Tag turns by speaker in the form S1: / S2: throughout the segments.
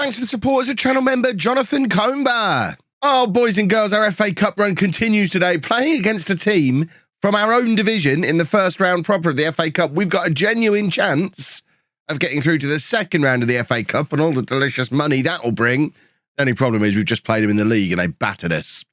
S1: Thanks to the support as a channel member, Jonathan Comber. Oh, boys and girls, our FA Cup run continues today, playing against a team from our own division in the first round proper of the FA Cup. We've got a genuine chance of getting through to the second round of the FA Cup and all the delicious money that will bring. The only problem is we've just played them in the league and they battered us.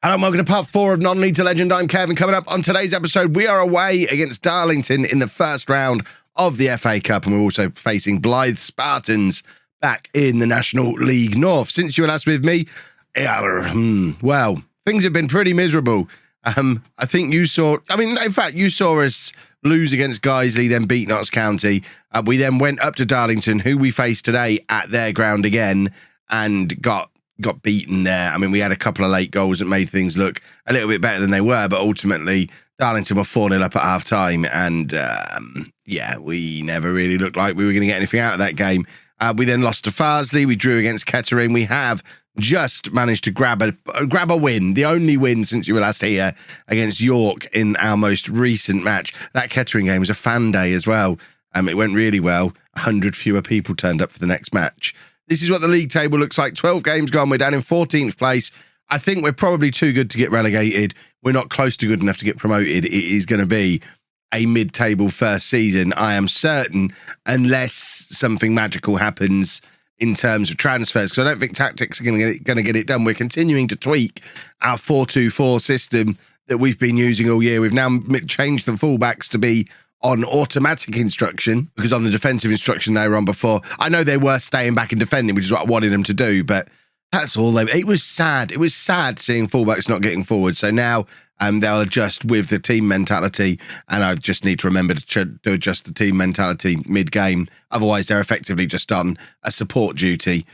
S1: Hello and welcome to part 4 of Non-League to Legend. I'm Kevin. Coming up on today's episode, we are away against Darlington in the first round of the FA Cup, and we're also facing Blyth Spartans back in the National League North. Since you were last with me, well, things have been pretty miserable. I think you saw, in fact, you saw us lose against Guiseley, then beat Notts County. We then went up to Darlington, who we faced today at their ground again, and got beaten there. We had a couple of late goals that made things look a little bit better than they were, but ultimately Darlington were 4-0 up at half-time, and we never really looked like we were going to get anything out of that game. We then lost to Farsley, we drew against Kettering. We have just managed to grab a win, the only win since you were last here, against York in our most recent match. That Kettering game was a fan day as well. It went really well. 100 fewer people turned up for the next match. This is what the league table looks like. 12 games gone. We're down in 14th place. I think we're probably too good to get relegated. We're not close to good enough to get promoted. It is going to be a mid-table first season, I am certain, unless something magical happens in terms of transfers, because I don't think tactics are going to get it done. We're continuing to tweak our 4-2-4 system that we've been using all year. We've now changed the fullbacks to be on automatic instruction, because on the defensive instruction they were on before, I know they were staying back and defending, which is what I wanted them to do, but that's all. It was sad. It was sad seeing fullbacks not getting forward. So now they'll adjust with the team mentality, and I just need to remember to adjust the team mentality mid-game. Otherwise, they're effectively just on a support duty.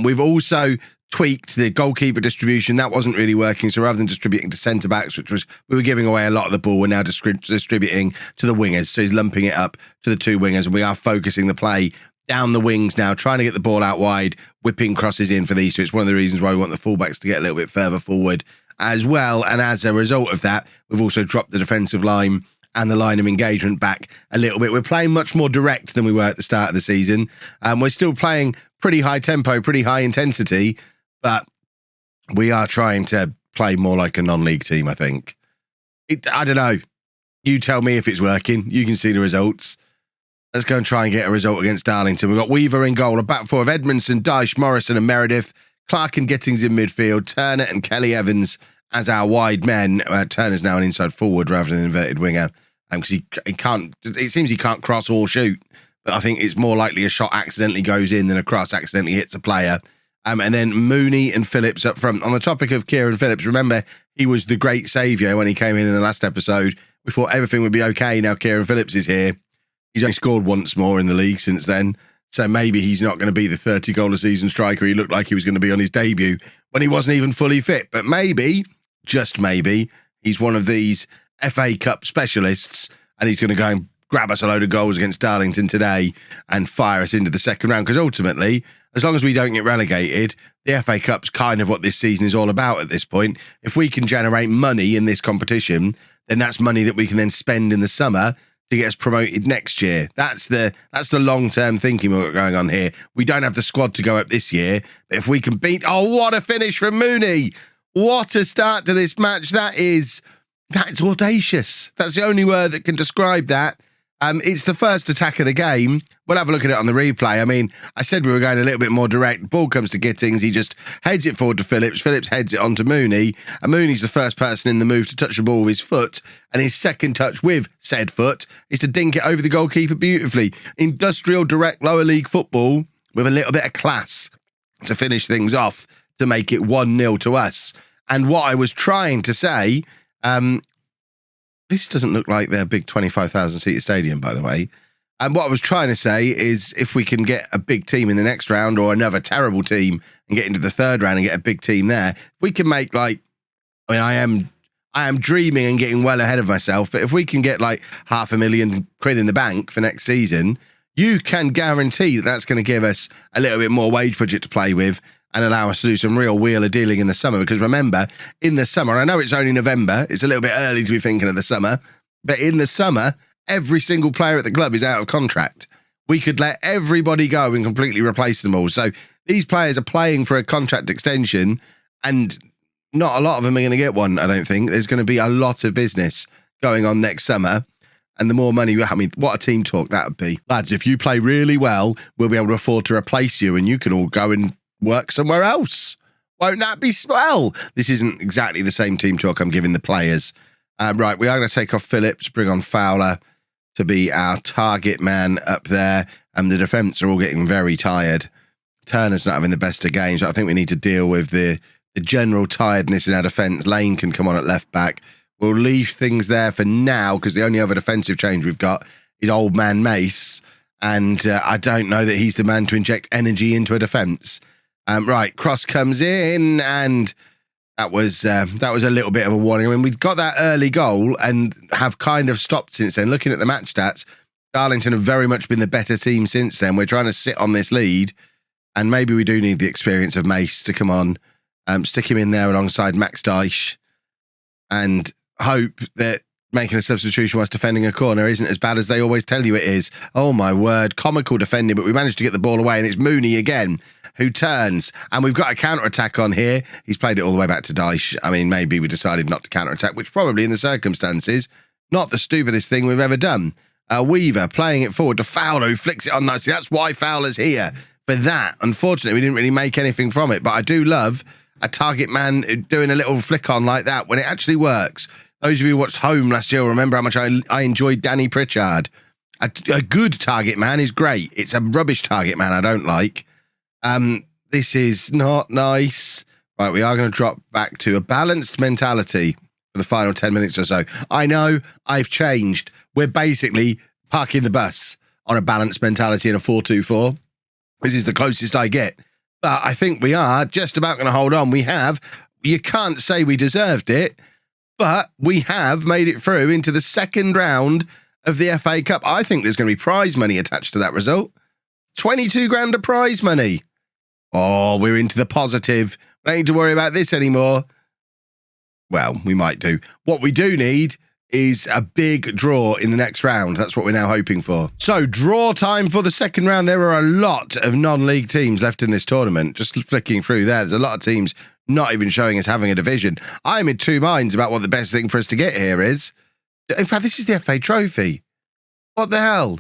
S1: We've also tweaked the goalkeeper distribution. That wasn't really working, so rather than distributing to centre-backs, which was, we were giving away a lot of the ball, we're now distributing to the wingers. So he's lumping it up to the two wingers, and we are focusing the play down the wings now, trying to get the ball out wide, whipping crosses in for these two. It's one of the reasons why we want the fullbacks to get a little bit further forward as well. And as a result of that, we've also dropped the defensive line and the line of engagement back a little bit. We're playing much more direct than we were at the start of the season. We're still playing pretty high tempo, pretty high intensity, but we are trying to play more like a non-league team, I think. I don't know. You tell me if it's working. You can see the results. Let's go and try and get a result against Darlington. We've got Weaver in goal, a back four of Edmondson, Dyche, Morrison and Meredith, Clark and Gittings in midfield, Turner and Kelly Evans as our wide men. Turner's now an inside forward rather than an inverted winger, because he can't, it seems he can't cross or shoot, but I think it's more likely a shot accidentally goes in than a cross accidentally hits a player. And then Mooney and Phillips up front. On the topic of Kieran Phillips, remember, he was the great saviour when he came in the last episode. We thought everything would be okay. Now Kieran Phillips is here. He's only scored once more in the league since then. So maybe he's not going to be the 30-goal-a-season striker he looked like he was going to be on his debut when he wasn't even fully fit. But maybe, just maybe, he's one of these FA Cup specialists and he's going to go and grab us a load of goals against Darlington today and fire us into the second round. Because ultimately, as long as we don't get relegated, the FA Cup's kind of what this season is all about at this point. If we can generate money in this competition, then that's money that we can then spend in the summer to get us promoted next year. That's the long-term thinking we've got going on here. We don't have the squad to go up this year, but if we can beat... Oh, what a finish from Mooney! What a start to this match. That's audacious. That's the only word that can describe that. It's the first attack of the game. We'll have a look at it on the replay. I said we were going a little bit more direct. Ball comes to Gittings. He just heads it forward to Phillips. Phillips heads it on to Mooney. And Mooney's the first person in the move to touch the ball with his foot. And his second touch with said foot is to dink it over the goalkeeper beautifully. Industrial, direct, lower league football with a little bit of class to finish things off, to make it 1-0 to us. And what I was trying to say... this doesn't look like their big 25,000-seater stadium, by the way. And what I was trying to say is if we can get a big team in the next round or another terrible team and get into the third round and get a big team there, we can make I am dreaming and getting well ahead of myself, but if we can get like £500,000 in the bank for next season, you can guarantee that that's going to give us a little bit more wage budget to play with. and allow us to do some real wheeler dealing in the summer. Because remember, in the summer, I know it's only November, it's a little bit early to be thinking of the summer, but in the summer, every single player at the club is out of contract. We could let everybody go and completely replace them all. So these players are playing for a contract extension, and not a lot of them are going to get one, I don't think. There's going to be a lot of business going on next summer. And the more money, I mean, what a team talk that would be. Lads, if you play really well, we'll be able to afford to replace you and you can all go and work somewhere else. Won't that be swell? This isn't exactly the same team talk I'm giving the players. Right, we are going to take off Phillips, bring on Fowler to be our target man up there. And the defence are all getting very tired. Turner's not having the best of games. I think we need to deal with the general tiredness in our defence. Lane can come on at left back. We'll leave things there for now because the only other defensive change we've got is old man Mace. And I don't know that he's the man to inject energy into a defence. Right, cross comes in and that was a little bit of a warning. I mean, we got that early goal and have kind of stopped since then. Looking at the match stats, Darlington have very much been the better team since then. We're trying to sit on this lead and maybe we do need the experience of Mace to come on, stick him in there alongside Max Dyche and hope that making a substitution whilst defending a corner isn't as bad as they always tell you it is. Oh my word, comical defending, but we managed to get the ball away and it's Mooney again who turns. And we've got a counter-attack on here. He's played it all the way back to Dyche. I mean, maybe we decided not to counter-attack, which probably in the circumstances, not the stupidest thing we've ever done. Weaver playing it forward to Fowler who flicks it on nicely. That's why Fowler's here for that. Unfortunately, we didn't really make anything from it, but I do love a target man doing a little flick on like that when it actually works. Those of you who watched Home last year will remember how much I enjoyed Danny Pritchard. A good target man is great. It's a rubbish target man I don't like. This is not nice. Right, we are going to drop back to a balanced mentality for the final 10 minutes or so. I know I've changed. We're basically parking the bus on a balanced mentality in a 4-2-4. This is the closest I get. But I think we are just about going to hold on. We have. You can't say we deserved it. But we have made it through into the second round of the FA Cup. I think there's going to be prize money attached to that result. 22 grand of prize money. Oh, we're into the positive. We don't need to worry about this anymore. Well, we might do. What we do need is a big draw in the next round. That's what we're now hoping for. So, draw time for the second round. There are a lot of non-league teams left in this tournament. Just flicking through there, there's a lot of teams not even showing us having a division. I'm in two minds about what the best thing for us to get here is. In fact, this is the FA Trophy. What the hell?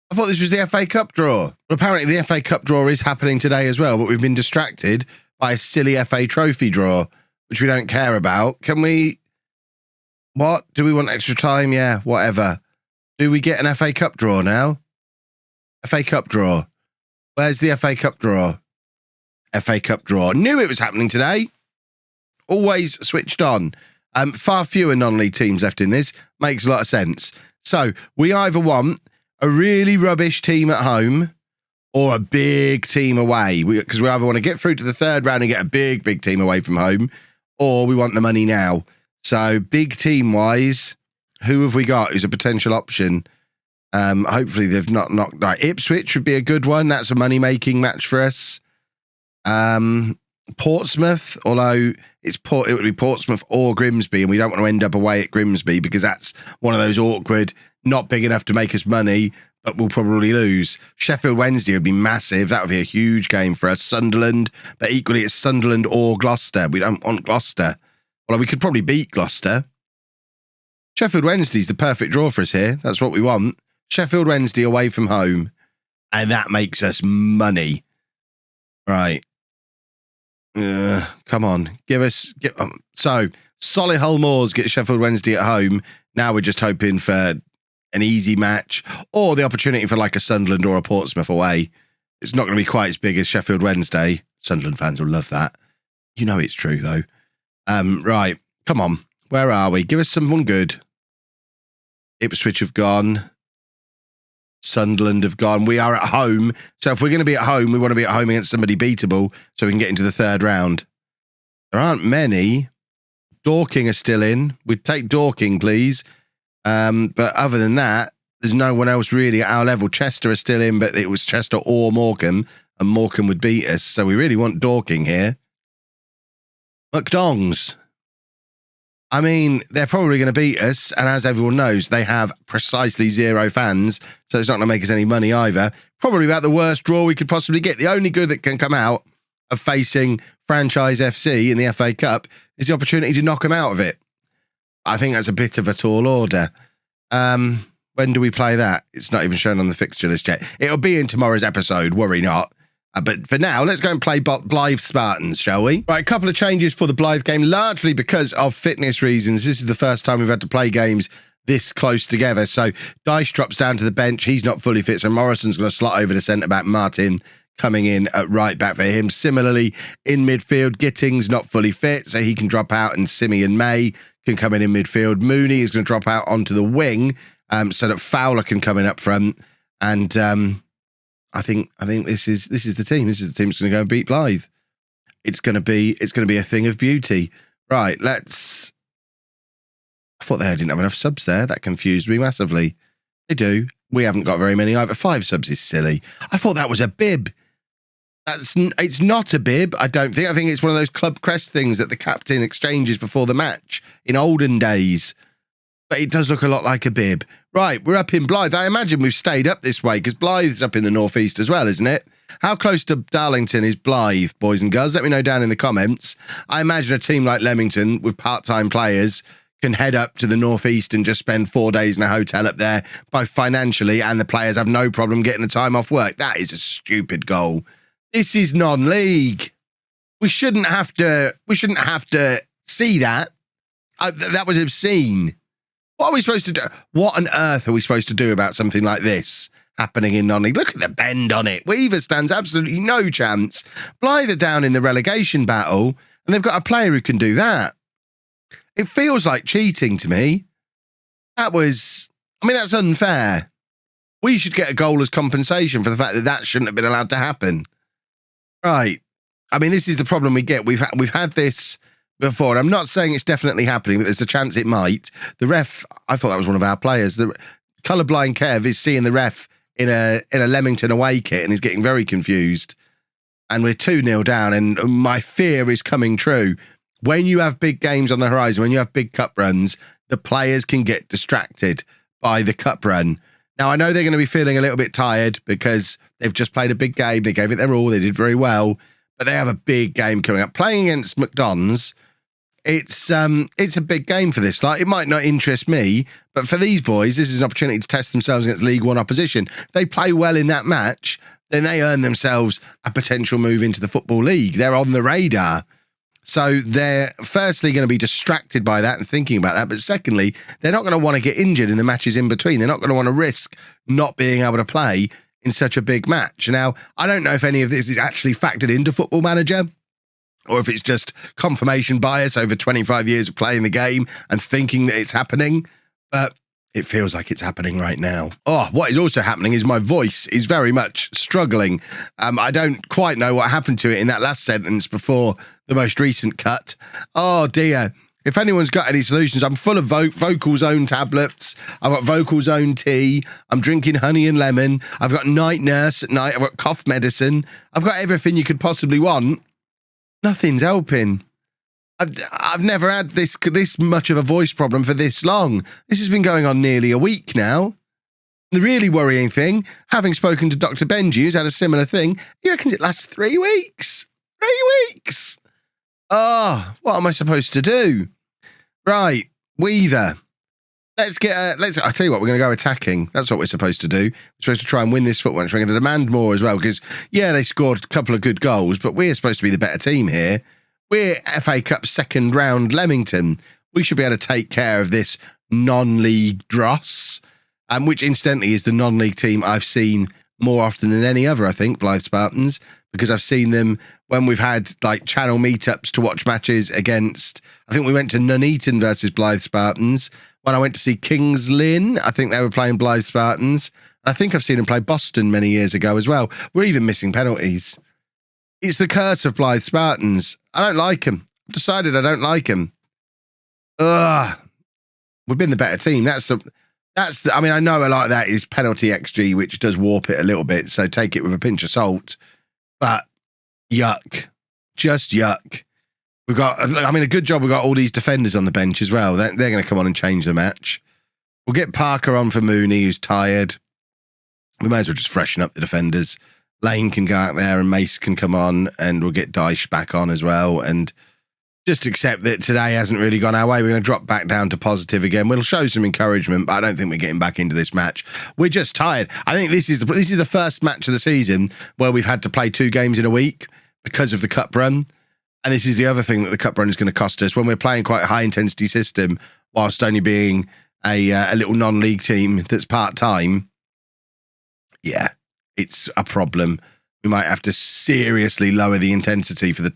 S1: I thought this was the FA Cup draw. Well, apparently the FA Cup draw is happening today as well, but we've been distracted by a silly FA Trophy draw, which we don't care about. Can we... What? Do we want extra time? Yeah, whatever. Do we get an FA Cup draw now? FA Cup draw. Where's the FA Cup draw? FA Cup draw. Knew it was happening today. Always switched on. Far fewer non-league teams left in this. Makes a lot of sense. So we either want a really rubbish team at home or a big team away. Because we either want to get through to the third round and get a big team away from home, or we want the money now. So big team-wise, who have we got who's a potential option? Hopefully they've not knocked out. Ipswich would be a good one. That's a money-making match for us. Portsmouth, although it would be Portsmouth or Grimsby, and we don't want to end up away at Grimsby because that's one of those awkward, not big enough to make us money, but we'll probably lose. Sheffield Wednesday would be massive. That would be a huge game for us. Sunderland, but equally it's Sunderland or Gloucester. We don't want Gloucester. Well, we could probably beat Gloucester. Sheffield Wednesday's the perfect draw for us here. That's what we want. Sheffield Wednesday away from home. And that makes us money. Right. Come on. So, Solihull Moors get Sheffield Wednesday at home. Now we're just hoping for an easy match or the opportunity for like a Sunderland or a Portsmouth away. It's not going to be quite as big as Sheffield Wednesday. Sunderland fans will love that. You know it's true, though. Right, come on. Where are we? Give us someone good. Ipswich have gone. Sunderland have gone. We are at home. So if we're going to be at home, we want to be at home against somebody beatable so we can get into the third round. There aren't many. Dorking are still in. We'd take Dorking, please. But other than that, there's no one else really at our level. Chester are still in, but it was Chester or Morecambe. and Morecambe would beat us. So we really want Dorking here. McDongs. I mean, they're probably going to beat us. And as everyone knows, they have precisely 0 fans. So it's not going to make us any money either. Probably about the worst draw we could possibly get. The only good that can come out of facing Franchise FC in the FA Cup is the opportunity to knock them out of it. I think that's a bit of a tall order. When do we play that? It's not even shown on the fixture list yet. It'll be in tomorrow's episode, worry not. But for now, let's go and play Blyth Spartans, shall we? Right, a couple of changes for the Blyth game, largely because of fitness reasons. This is the first time we've had to play games this close together. So Dice drops down to the bench. He's not fully fit, so Morrison's going to slot over to centre-back. Martin coming in at right-back for him. Similarly, in midfield, Gitting's not fully fit, so he can drop out, and Simi and May can come in midfield. Mooney is going to drop out onto the wing, so that Fowler can come in up front. And I think this is the team. This is the team that's going to go and beat Blyth. It's going to be a thing of beauty. Right, let's. I thought they didn't have enough subs there. That confused me massively. They do. We haven't got very many either. 5 subs is silly. I thought that was a bib. It's not a bib, I don't think. I think it's one of those club crest things that the captain exchanges before the match in olden days. But it does look a lot like a bib. Right, we're up in Blyth. I imagine we've stayed up this way because Blyth's up in the northeast as well, isn't it? How close to Darlington is Blyth, boys and girls? Let me know down in the comments. I imagine a team like Leamington with part-time players can head up to the northeast and just spend 4 days in a hotel up there, both financially, and the players have no problem getting the time off work. That is a stupid goal. This is non-league. We shouldn't have to see that. That was obscene. What are we supposed to do? What on earth are we supposed to do about something like this happening in non-league? Look at the bend on it. Weaver stands absolutely no chance. Blythe are down in the relegation battle, and they've got a player who can do that. It feels like cheating to me. That's unfair. We should get a goal as compensation for the fact that shouldn't have been allowed to happen. Right. I mean, this is the problem we get. We've had this before. I'm not saying it's definitely happening, but there's a chance it might. The ref, I thought that was one of our players. The colourblind Kev is seeing the ref in a Leamington away kit and is getting very confused. And we're 2-0 down, and my fear is coming true. When you have big games on the horizon, when you have big cup runs, the players can get distracted by the cup run. Now, I know they're going to be feeling a little bit tired because they've just played a big game. They gave it their all. They did very well. But they have a big game coming up. Playing against McDonald's, it's a big game for this. Like, it might not interest me, but for these boys, this is an opportunity to test themselves against League One opposition. If they play well in that match, then they earn themselves a potential move into the Football League. They're on the radar. So they're firstly going to be distracted by that and thinking about that. But secondly, they're not going to want to get injured in the matches in between. They're not going to want to risk not being able to play in such a big match. Now, I don't know if any of this is actually factored into Football Manager or if it's just confirmation bias over 25 years of playing the game and thinking that it's happening. But it feels like it's happening right now. Oh, what is also happening is my voice is very much struggling. I don't quite know what happened to it in that last sentence before the most recent cut. Oh, dear. If anyone's got any solutions, I'm full of Vocal Zone tablets. I've got Vocal Zone tea. I'm drinking honey and lemon. I've got night nurse at night. I've got cough medicine. I've got everything you could possibly want. Nothing's helping. I've never had this much of a voice problem for this long. This has been going on nearly a week now. The really worrying thing, having spoken to Dr. Benji, who's had a similar thing, he reckons it lasts 3 weeks. 3 weeks! Oh, what am I supposed to do? Right, Weaver. I tell you what, we're going to go attacking. That's what we're supposed to do. We're supposed to try and win this football match. We're going to demand more as well, because, yeah, they scored a couple of good goals, but we're supposed to be the better team here. We're FA Cup second round Leamington. We should be able to take care of this non-league dross, which incidentally is the non-league team I've seen more often than any other, I think, Blyth Spartans, because I've seen them when we've had like channel meetups to watch matches against, I think we went to Nuneaton versus Blyth Spartans. When I went to see Kings Lynn, I think they were playing Blyth Spartans. I think I've seen them play Boston many years ago as well. We're even missing penalties. It's the curse of Blyth Spartans. I don't like them. I've decided I don't like them. Ugh. We've been the better team. I mean, I know a lot of that is penalty XG, which does warp it a little bit, so take it with a pinch of salt. but yuck. Just yuck. We've got, I mean, a good job we've got all these defenders on the bench as well. They're going to come on and change the match. We'll get Parker on for Mooney, who's tired. We may as well just freshen up the defenders. Lane can go out there and Mace can come on, and we'll get Dyche back on as well. And just accept that today hasn't really gone our way. We're going to drop back down to positive again. We'll show some encouragement, but I don't think we're getting back into this match. We're just tired. I think this is the first match of the season where we've had to play 2 games in a week because of the cup run. And this is the other thing that the cup run is going to cost us. When we're playing quite a high-intensity system, whilst only being a little non-league team that's part-time, yeah, it's a problem. We might have to seriously lower the intensity for the